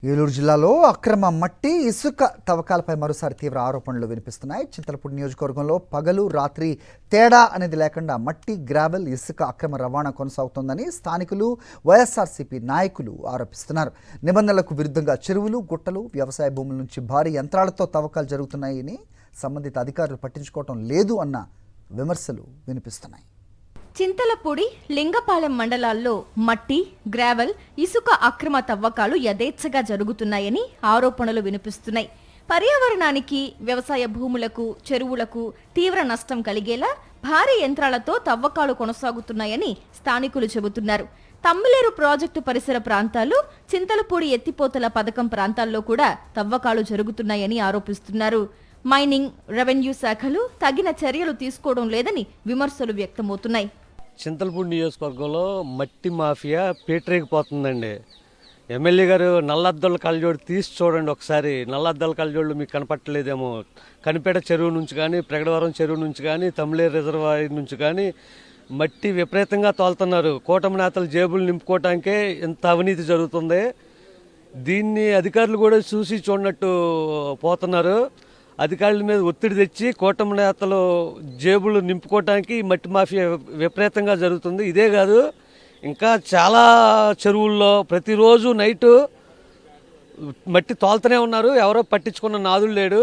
ఏలూరు జిల్లాలో అక్రమ మట్టి ఇసుక తవ్వకాలపై మరోసారి తీవ్ర ఆరోపణలు వినిపిస్తున్నాయి. చింతలపూడి నియోజకవర్గంలో పగలు రాత్రి తేడా అనేది లేకుండా మట్టి, గ్రావెల్, ఇసుక అక్రమ రవాణా కొనసాగుతోందని స్థానికులు, వైఎస్ఆర్సీపీ నాయకులు ఆరోపిస్తున్నారు. నిబంధనలకు విరుద్ధంగా చెరువులు, గుట్టలు, వ్యవసాయ భూముల నుంచి భారీ యంత్రాలతో తవ్వకాలు జరుగుతున్నాయని సంబంధిత అధికారులు పట్టించుకోవటం లేదు అన్న విమర్శలు వినిపిస్తున్నాయి. చింతలపూడి, లింగపాలెం మండలాల్లో మట్టి, గ్రావెల్, ఇసుక అక్రమ తవ్వకాలు యథేచ్ఛగా జరుగుతున్నాయని ఆరోపణలు వినిపిస్తున్నాయి. పర్యావరణానికి, వ్యవసాయ భూములకు, చెరువులకు తీవ్ర నష్టం కలిగేలా భారీ యంత్రాలతో తవ్వకాలు కొనసాగుతున్నాయని స్థానికులు చెబుతున్నారు. తమ్మిలేరు ప్రాజెక్టు పరిసర ప్రాంతాలు, చింతలపూడి ఎత్తిపోతల పథకం ప్రాంతాల్లో కూడా తవ్వకాలు జరుగుతున్నాయని ఆరోపిస్తున్నారు. మైనింగ్, రెవెన్యూ శాఖలు తగిన చర్యలు తీసుకోవడం లేదని విమర్శలు వ్యక్తమవుతున్నాయి. చింతలపూడి నియోజకవర్గంలో మట్టి మాఫియా పేటరేగిపోతుందండి. ఎమ్మెల్యే గారు నల్లద్దాల కళ్ళజోడు తీసి చూడండి ఒకసారి. నల్లద్దాల కళ్ళజోళ్ళు మీకు కనపట్టలేదేమో. కనిపేట చెరువు నుంచి కానీ, ప్రగడవరం చెరువు నుంచి కానీ, తమిళేరు రిజర్వాయర్ నుంచి కానీ మట్టి విపరీతంగా తోలుతున్నారు. కూటమి నేతలు జేబులు నింపుకోవటానికే ఇంత అవినీతి జరుగుతుంది. దీన్ని అధికారులు కూడా చూసి చూడనట్టు పోతున్నారు. అధికారుల మీద ఒత్తిడి తెచ్చి కూటమి నేతలు జేబులు నింపుకోవటానికి మట్టి మాఫియా విపరీతంగా జరుగుతుంది. ఇదే కాదు, ఇంకా చాలా చెరువుల్లో ప్రతిరోజు నైటు మట్టి తోలుతూనే ఉన్నారు. ఎవరో పట్టించుకున్న నాదులు లేడు.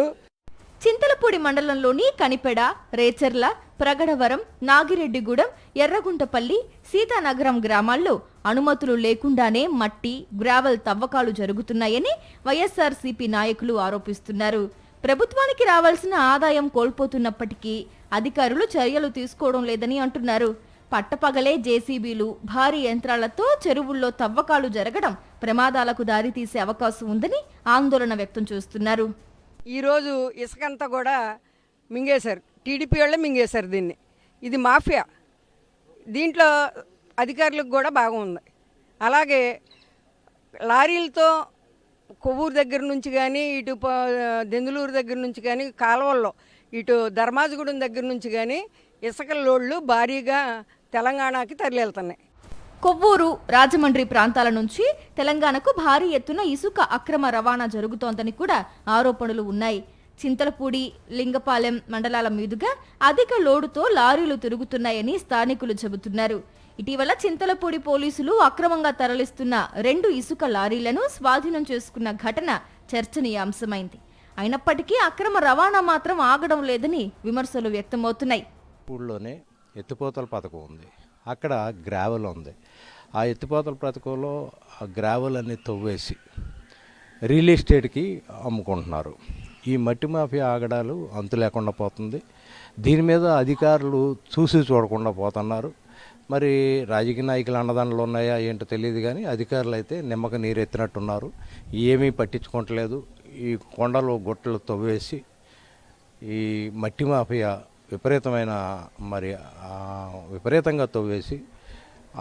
చింతలపూడి మండలంలోని కనిపెడ, రేచర్ల, ప్రగడవరం, నాగిరెడ్డిగూడెం, ఎర్రగుంటపల్లి, సీతానగరం గ్రామాల్లో అనుమతులు లేకుండానే మట్టి, గ్రావెల్ తవ్వకాలు జరుగుతున్నాయని వైఎస్ఆర్సీపీ నాయకులు ఆరోపిస్తున్నారు. ప్రభుత్వానికి రావాల్సిన ఆదాయం కోల్పోతున్నప్పటికీ అధికారులు చర్యలు తీసుకోవడం లేదని అంటున్నారు. పట్టపగలే జేసీబీలు, భారీ యంత్రాలతో చెరువుల్లో తవ్వకాలు జరగడం ప్రమాదాలకు దారితీసే అవకాశం ఉందని ఆందోళన వ్యక్తం చేస్తున్నారు. ఈరోజు ఇసుకంతా కూడా మింగేశారు, టీడీపీ వాళ్ళే మింగేశారు దీన్ని. ఇది మాఫియా. దీంట్లో అధికారులకు కూడా బాగుంది. అలాగే లారీలతో కొవ్వూరు దగ్గర నుంచి కానీ, ఇటు దెందులూరు దగ్గర నుంచి కానీ, కాలువల్లో ఇటు ధర్మాజగూడెం దగ్గర నుంచి కానీ ఇసుక లోడ్లు భారీగా తెలంగాణకి తరలివెళ్తున్నాయి. కొవ్వూరు, రాజమండ్రి ప్రాంతాల నుంచి తెలంగాణకు భారీ ఎత్తున ఇసుక అక్రమ రవాణా జరుగుతోందని కూడా ఆరోపణలు ఉన్నాయి. చింతలపూడి, లింగపాలెం మండలాల మీదుగా అధిక లోడుతో లారీలు తిరుగుతున్నాయని స్థానికులు చెబుతున్నారు. ఇటీవల చింతలపూడి పోలీసులు అక్రమంగా తరలిస్తున్న 2 ఇసుక లారీలను స్వాధీనం చేసుకున్న ఘటన చర్చనీయాంశమైంది. అయినప్పటికీ అక్రమ రవాణా మాత్రం ఆగడం లేదని విమర్శలు వ్యక్తమవుతున్నాయి. ఊళ్ళోనే ఎత్తిపోతల పథకం ఉంది, అక్కడ గ్రావెల్ ఉంది. ఆ ఎత్తిపోతల పథకంలో ఆ గ్రావెల్ అన్ని తవ్వేసి రియల్ ఎస్టేట్కి అమ్ముకుంటున్నారు. ఈ మట్టి మాఫియా ఆగడాలు అంతు లేకుండా పోతుంది. దీని మీద అధికారులు చూసి చూడకుండా పోతున్నారు. మరి రాజకీయ నాయకులు అన్నదానాలు ఉన్నాయా ఏంటో తెలియదు, కానీ అధికారులు అయితే నిమ్మక నీరెత్తినట్టున్నారు. ఏమీ పట్టించుకోవట్లేదు. ఈ కొండలు, గుట్టలు తవ్వేసి ఈ మట్టి మాఫియా విపరీతంగా తవ్వేసి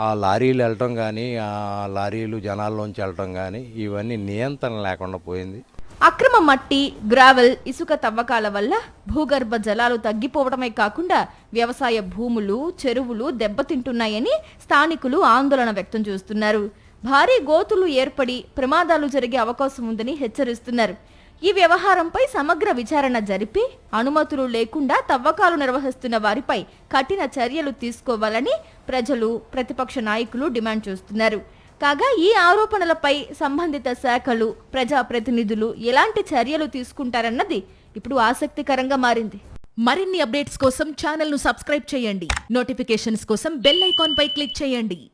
ఆ లారీలు వెళ్ళటం కానీ, ఆ లారీలు జనాల్లోంచి వెళ్ళటం కానీ ఇవన్నీ నియంత్రణ లేకుండా పోయింది. అక్రమ మట్టి, గ్రావెల్, ఇసుక తవ్వకాల వల్ల భూగర్భ జలాలు తగ్గిపోవడమే కాకుండా వ్యవసాయ భూములు, చెరువులు దెబ్బతింటున్నాయని స్థానికులు ఆందోళన వ్యక్తం చేస్తున్నారు. భారీ గోతులు ఏర్పడి ప్రమాదాలు జరిగే అవకాశం ఉందని హెచ్చరిస్తున్నారు. ఈ వ్యవహారంపై సమగ్ర విచారణ జరిపి అనుమతులు లేకుండా తవ్వకాలు నిర్వహిస్తున్న వారిపై కఠిన చర్యలు తీసుకోవాలని ప్రజలు, ప్రతిపక్ష నాయకులు డిమాండ్ చేస్తున్నారు. కాగా ఈ ఆరోపణలపై సంబంధిత శాఖలు, ప్రజాప్రతినిధులు ఎలాంటి చర్యలు తీసుకుంటారన్నది ఇప్పుడు ఆసక్తికరంగా మారింది. మరిన్ని అప్డేట్స్ కోసం ఛానల్ ను సబ్స్క్రైబ్ చేయండి. నోటిఫికేషన్స్ కోసం బెల్ ఐకాన్ పై క్లిక్ చేయండి.